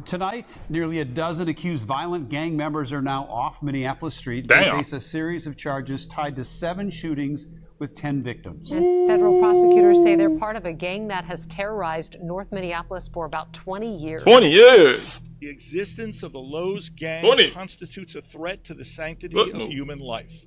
Tonight, nearly a dozen accused violent gang members are now off Minneapolis streets. Damn. They face a series of charges tied to 7 shootings with 10 victims. And federal prosecutors say they're part of a gang that has terrorized North Minneapolis for about 20 years. 20 years. The existence of the Lowe's gang 20. constitutes a threat to the sanctity of human life.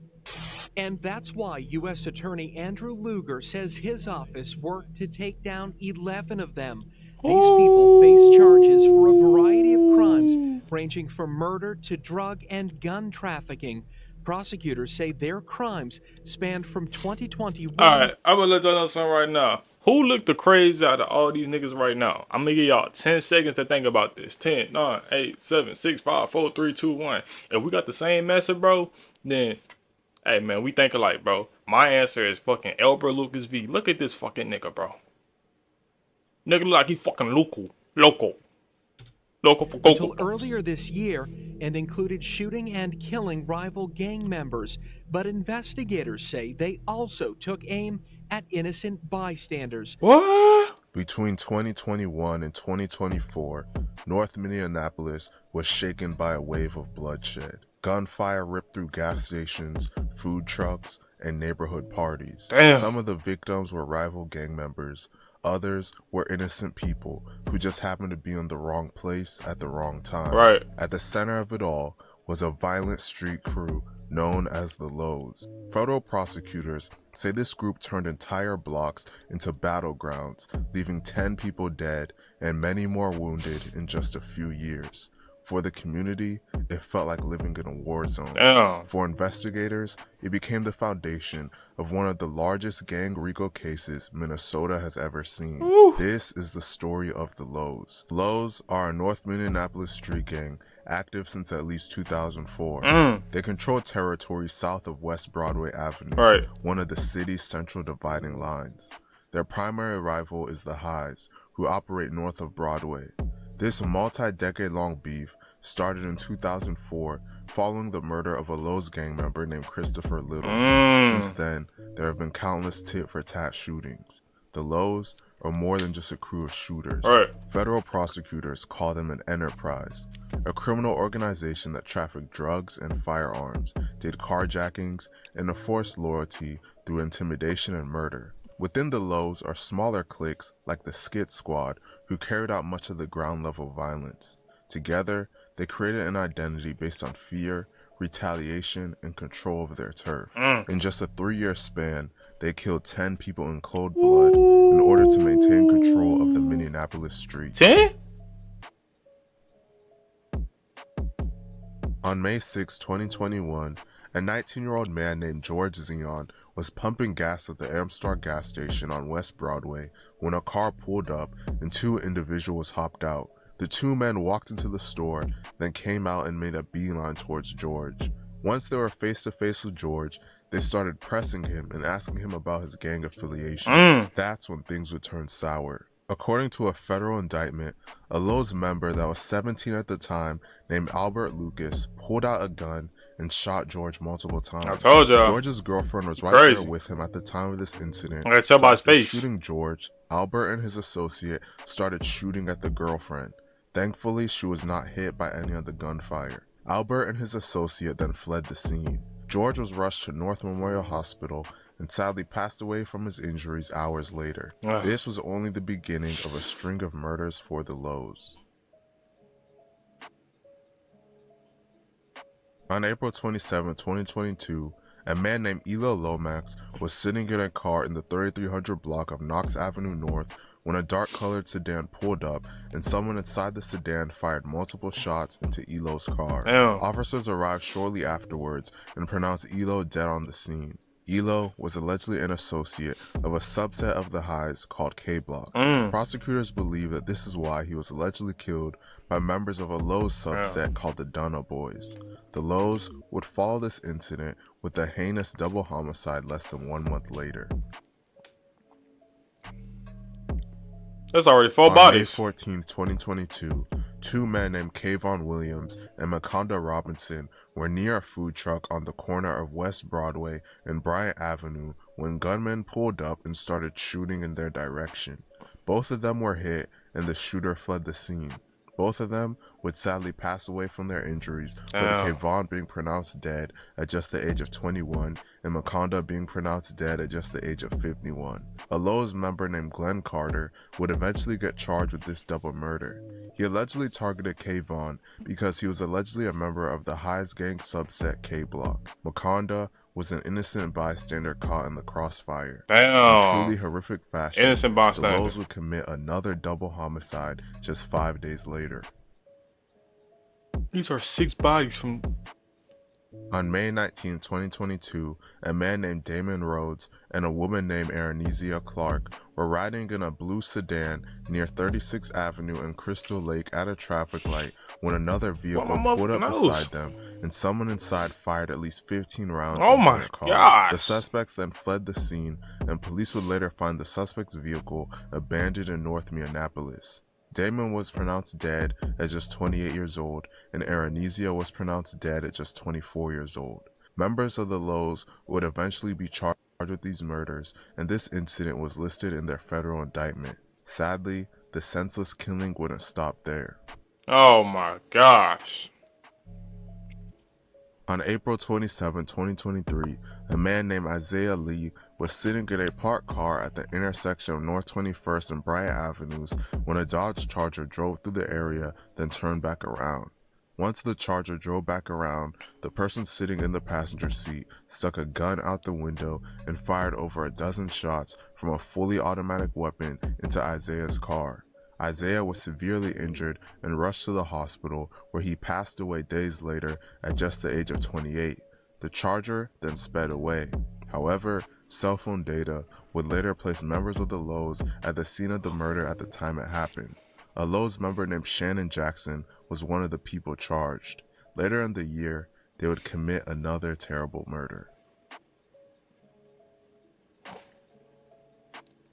And that's why U.S. Attorney Andrew Luger says his office worked to take down 11 of them. These people face charges for a variety of crimes, ranging from murder to drug and gun trafficking. Prosecutors say their crimes spanned from 2021. Alright, I'm gonna let y'all know something right now. Who looked the crazy out of all these niggas right now? I'm gonna give y'all 10 seconds to think about this. 10, 9, 8, 7, 6, 5, 4, 3, 2, 1. If we got the same message, bro, then, hey man, we think alike, bro. My answer is fucking Elbert Lucas V. Look at this fucking nigga, bro. Nigga look like he fucking local for Until Coco. earlier this year, and included shooting and killing rival gang members. But investigators say they also took aim at innocent bystanders. What? Between 2021 and 2024, North Minneapolis was shaken by a wave of bloodshed. Gunfire ripped through gas stations, food trucks, and neighborhood parties. Damn. Some of the victims were rival gang members. Others were innocent people who just happened to be in the wrong place at the wrong time. Right. At the center of it all was a violent street crew known as the Lowe's. Federal prosecutors say this group turned entire blocks into battlegrounds, leaving 10 people dead and many more wounded in just a few years. For the community, it felt like living in a war zone. Damn. For investigators, it became the foundation of one of the largest gang RICO cases Minnesota has ever seen. Woo. This is the story of the Lowe's. Lowe's are a North Minneapolis street gang active since at least 2004. They control territory south of West Broadway Avenue, Right. one of the city's central dividing lines. Their primary rival is the Highs, who operate north of Broadway. This multi-decade-long beef started in 2004 following the murder of a Lowe's gang member named Christopher Little. Since then, there have been countless tit-for-tat shootings. The Lowe's are more than just a crew of shooters. Right. Federal prosecutors call them an enterprise, a criminal organization that trafficked drugs and firearms, did carjackings, and enforced loyalty through intimidation and murder. Within the Lowe's are smaller cliques like the Skit Squad, who carried out much of the ground-level violence. Together, they created an identity based on fear, retaliation, and control of their turf. In just a 3-year span, they killed 10 people in cold blood in order to maintain control of the Minneapolis streets. 10? On May 6, 2021, a 19-year-old man named George Zion was pumping gas at the Amstar gas station on West Broadway when a car pulled up and 2 individuals hopped out. The 2 men walked into the store, then came out and made a beeline towards George. Once they were face to face with George, they started pressing him and asking him about his gang affiliation. That's when things would turn sour. According to a federal indictment, a Lowe's member that was 17 at the time, named Albert Lucas, pulled out a gun and shot George multiple times. I told y'all. George's girlfriend was right Crazy. there with him at the time of this incident. I gotta tell by his After face. shooting George, Albert and his associate started shooting at the girlfriend. Thankfully, she was not hit by any of the gunfire. Albert and his associate then fled the scene. George was rushed to North Memorial Hospital and sadly passed away from his injuries hours later. This was only the beginning of a string of murders for the Lowe's. On April 27, 2022, a man named Elo Lomax was sitting in a car in the 3300 block of Knox Avenue North when a dark-colored sedan pulled up and someone inside the sedan fired multiple shots into Elo's car. Damn. Officers arrived shortly afterwards and pronounced Elo dead on the scene. Elo was allegedly an associate of a subset of the Highs called K-Block. Prosecutors believe that this is why he was allegedly killed by members of a Lowe's subset called the Dunna Boys. The Lowe's would follow this incident with a heinous double homicide less than 1 month later. That's already 4 On bodies. May 14, 2022, 2 men named Kayvon Williams and Makonda Robinson were near a food truck on the corner of West Broadway and Bryant Avenue when gunmen pulled up and started shooting in their direction. Both of them were hit and the shooter fled the scene. Both of them would sadly pass away from their injuries, with Damn. Kayvon being pronounced dead at just the age of 21 and Maconda being pronounced dead at just the age of 51. A Lowe's member named Glenn Carter would eventually get charged with this double murder. He allegedly targeted Kayvon because he was allegedly a member of the Highs gang subset K Block. Maconda was an innocent bystander caught in the crossfire. Damn. In truly horrific fashion, Innocent the bystander. Lowe's would commit another double homicide just 5 days later. These are 6 bodies from... On May 19, 2022, a man named Damon Rhodes and a woman named Aranezia Clark were riding in a blue sedan near 36th Avenue and Crystal Lake at a traffic light when another vehicle pulled up beside them and someone inside fired at least 15 rounds into their car. Gosh. The suspects then fled the scene, and police would later find the suspect's vehicle abandoned in North Minneapolis. Damon was pronounced dead at just 28 years old, and Aranezia was pronounced dead at just 24 years old. Members of the Lowe's would eventually be charged with these murders, and this incident was listed in their federal indictment. Sadly, the senseless killing wouldn't stop there. Oh my gosh. On April 27, 2023, a man named Isaiah Lee was sitting in a parked car at the intersection of North 21st and Bryant Avenues when a Dodge Charger drove through the area, then turned back around. Once the Charger drove back around, the person sitting in the passenger seat stuck a gun out the window and fired over a dozen shots from a fully automatic weapon into Isaiah's car. Isaiah was severely injured and rushed to the hospital, where he passed away days later at just the age of 28. The Charger then sped away. However, cell phone data would later place members of the Lowe's at the scene of the murder at the time it happened. A Lowe's member named Shannon Jackson was one of the people charged. Later in the year, they would commit another terrible murder.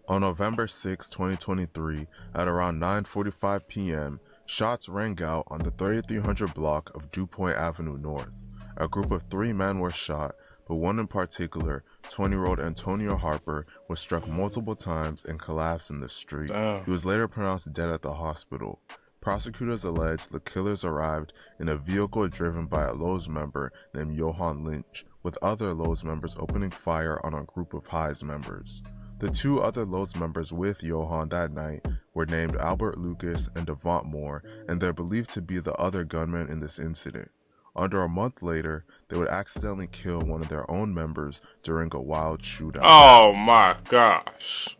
On November 6, 2023, at around 9:45 p.m., shots rang out on the 3300 block of DuPont Avenue North. A group of 3 men were shot, but one in particular, 20-year-old Antonio Harper, was struck multiple times and collapsed in the street. Damn. He was later pronounced dead at the hospital. Prosecutors alleged the killers arrived in a vehicle driven by a Lowe's member named Johan Lynch, with other Lowe's members opening fire on a group of Highs members. The 2 other Lowe's members with Johan that night were named Albert Lucas and Devont Moore, and they're believed to be the other gunmen in this incident. Under a month later, they would accidentally kill one of their own members during a wild shootout. Oh my gosh.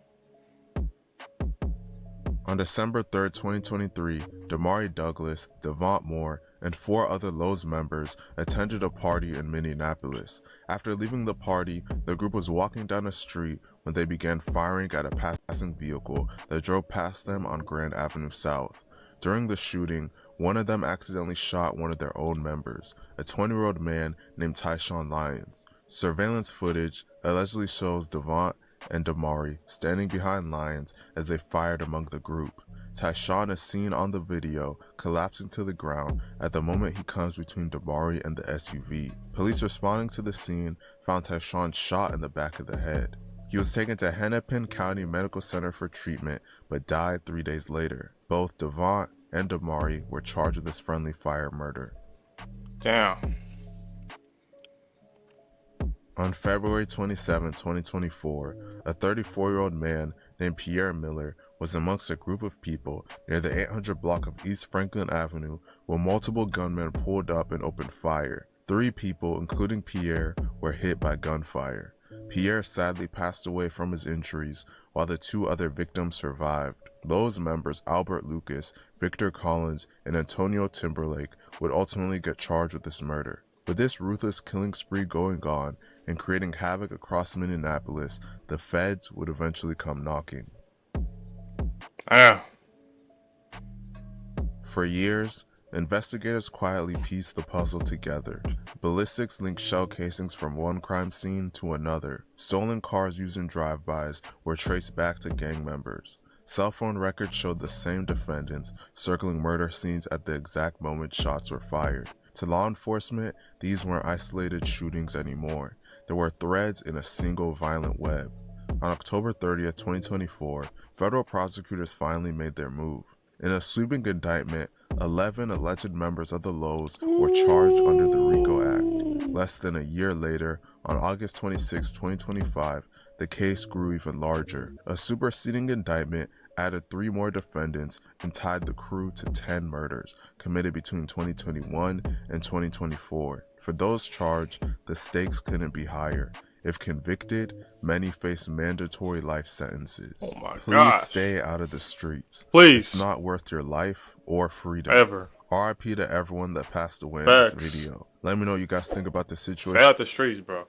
On December 3, 2023, Damari Douglas, Devont Moore, and 4 other Lowe's members attended a party in Minneapolis. After leaving the party, the group was walking down a street when they began firing at a passing vehicle that drove past them on Grand Avenue South. During the shooting, one of them accidentally shot one of their own members, a 20-year-old man named Tyshawn Lyons. Surveillance footage allegedly shows Devont and Damari standing behind Lyons as they fired among the group. Tyshawn is seen on the video collapsing to the ground at the moment he comes between Damari and the SUV. Police responding to the scene found Tyshawn shot in the back of the head. He was taken to Hennepin County Medical Center for treatment, but died 3 days later. Both Devont and Damari were charged with this friendly fire murder. Damn. On February 27, 2024, a 34-year-old man named Pierre Miller was amongst a group of people near the 800 block of East Franklin Avenue when multiple gunmen pulled up and opened fire. 3 people, including Pierre, were hit by gunfire. Pierre sadly passed away from his injuries, while the 2 other victims survived. Lowe's members Albert Lucas, Victor Collins, and Antonio Timberlake would ultimately get charged with this murder. With this ruthless killing spree going on and creating havoc across Minneapolis, the feds would eventually come knocking. For years, investigators quietly pieced the puzzle together. Ballistics linked shell casings from one crime scene to another. Stolen cars used in drive-bys were traced back to gang members. Cell phone records showed the same defendants circling murder scenes at the exact moment shots were fired. To law enforcement, these weren't isolated shootings anymore. There were threads in a single violent web. On October 30th, 2024, federal prosecutors finally made their move. In a sweeping indictment, 11 alleged members of the Lowe's were charged under the RICO Act. Less than a year later, on August 26, 2025, the case grew even larger. A superseding indictment added 3 more defendants and tied the crew to 10 murders committed between 2021 and 2024. For those charged, the stakes couldn't be higher. If convicted, many face mandatory life sentences. Oh my Please gosh. stay out of the streets. Please. It's not worth your life or freedom. Ever. RIP to everyone that passed away Facts. in this video. Let me know what you guys think about the Stay situation. out the streets, bro.